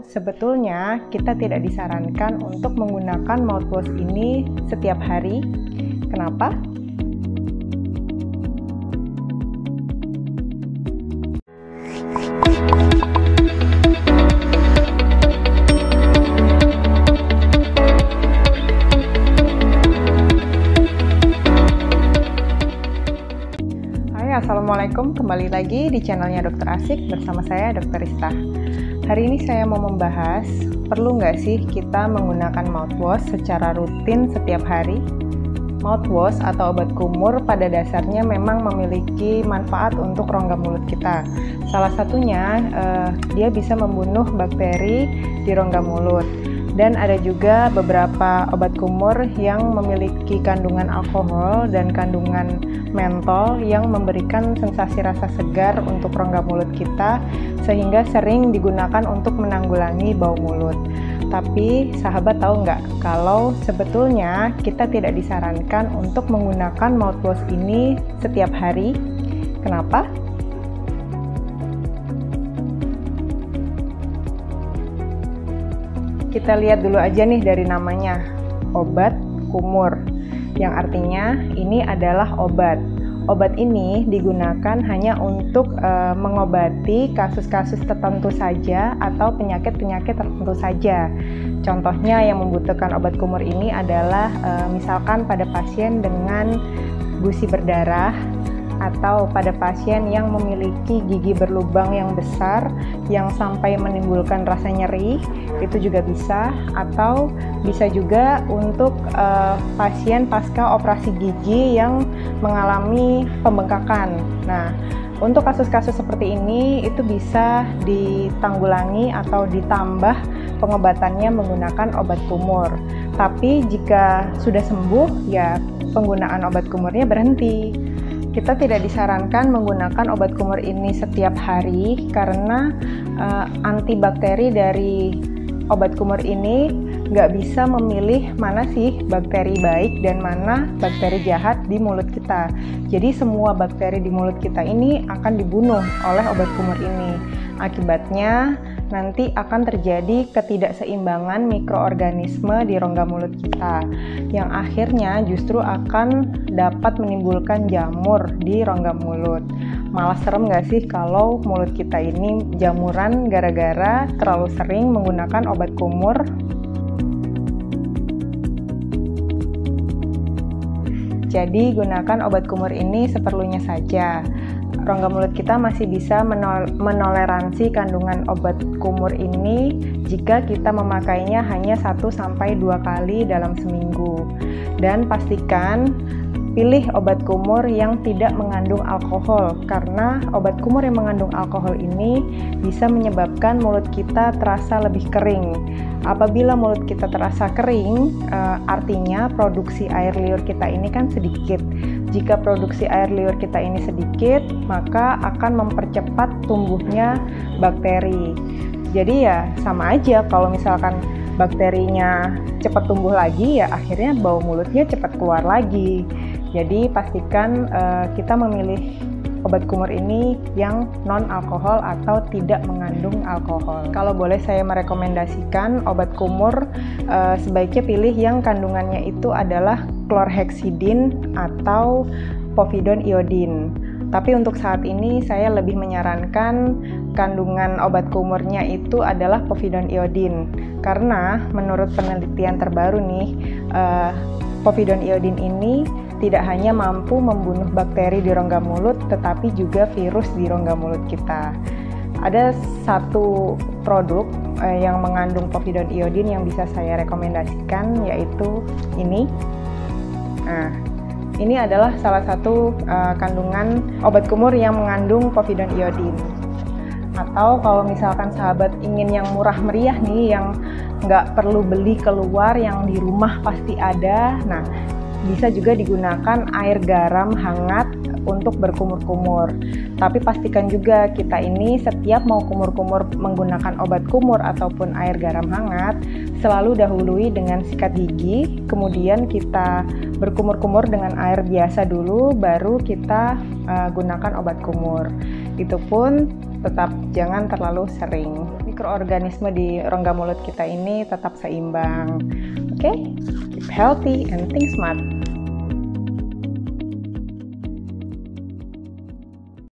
Sebetulnya kita tidak disarankan untuk menggunakan mouthwash ini setiap hari. Kenapa? Assalamualaikum, kembali lagi di channelnya Dokter Asik bersama saya Dr. Rista. Hari ini saya mau membahas, perlu nggak sih kita menggunakan mouthwash secara rutin setiap hari? Mouthwash atau obat kumur pada dasarnya memang memiliki manfaat untuk rongga mulut kita. Salah satunya dia bisa membunuh bakteri di rongga mulut. Dan ada juga beberapa obat kumur yang memiliki kandungan alkohol dan kandungan mentol yang memberikan sensasi rasa segar untuk rongga mulut kita, sehingga sering digunakan untuk menanggulangi bau mulut. Tapi sahabat tahu nggak kalau sebetulnya kita tidak disarankan untuk menggunakan mouthwash ini setiap hari? Kenapa? Kita lihat dulu aja nih dari namanya, obat kumur, yang artinya ini adalah obat. Obat ini digunakan hanya untuk mengobati kasus-kasus tertentu saja atau penyakit-penyakit tertentu saja. Contohnya yang membutuhkan obat kumur ini adalah misalkan pada pasien dengan gusi berdarah, atau pada pasien yang memiliki gigi berlubang yang besar yang sampai menimbulkan rasa nyeri, itu juga bisa. Atau bisa juga untuk pasien pasca operasi gigi yang mengalami pembengkakan. Nah, untuk kasus-kasus seperti ini itu bisa ditanggulangi atau ditambah pengobatannya menggunakan obat kumur. Tapi jika sudah sembuh, ya penggunaan obat kumurnya berhenti. Kita tidak disarankan menggunakan obat kumur ini setiap hari karena antibakteri dari obat kumur ini nggak bisa memilih mana sih bakteri baik dan mana bakteri jahat di mulut kita. Jadi semua bakteri di mulut kita ini akan dibunuh oleh obat kumur ini. Akibatnya nanti akan terjadi ketidakseimbangan mikroorganisme di rongga mulut kita, yang akhirnya justru akan dapat menimbulkan jamur di rongga mulut. Malah serem nggak sih kalau mulut kita ini jamuran gara-gara terlalu sering menggunakan obat kumur? Jadi gunakan obat kumur ini seperlunya saja. Rongga mulut kita masih bisa menoleransi kandungan obat kumur ini jika kita memakainya hanya 1-2 kali dalam seminggu. Dan pastikan pilih obat kumur yang tidak mengandung alkohol, karena obat kumur yang mengandung alkohol ini bisa menyebabkan mulut kita terasa lebih kering. Apabila mulut kita terasa kering, artinya produksi air liur kita ini kan sedikit. Jika produksi air liur kita ini sedikit, maka akan mempercepat tumbuhnya bakteri. Jadi ya sama aja, kalau misalkan bakterinya cepat tumbuh lagi, ya akhirnya bau mulutnya cepat keluar lagi. Jadi pastikan kita memilih obat kumur ini yang non-alkohol atau tidak mengandung alkohol. Kalau boleh saya merekomendasikan obat kumur, sebaiknya pilih yang kandungannya itu adalah chlorhexidin atau povidone iodine. Tapi untuk saat ini saya lebih menyarankan kandungan obat kumurnya itu adalah povidone iodine. Karena menurut penelitian terbaru nih, povidone iodine ini tidak hanya mampu membunuh bakteri di rongga mulut, tetapi juga virus di rongga mulut kita. Ada satu produk yang mengandung povidone iodine yang bisa saya rekomendasikan, yaitu ini. Nah, ini adalah salah satu kandungan obat kumur yang mengandung povidone iodine. Atau kalau misalkan sahabat ingin yang murah meriah nih, yang nggak perlu beli keluar, yang di rumah pasti ada, nah bisa juga digunakan air garam hangat untuk berkumur-kumur. Tapi pastikan juga kita ini setiap mau kumur-kumur menggunakan obat kumur ataupun air garam hangat, selalu dahului dengan sikat gigi, kemudian kita berkumur-kumur dengan air biasa dulu, baru kita gunakan obat kumur. Itu pun tetap jangan terlalu sering. Ini mikroorganisme di rongga mulut kita ini tetap seimbang. Oke? Keep healthy and think smart.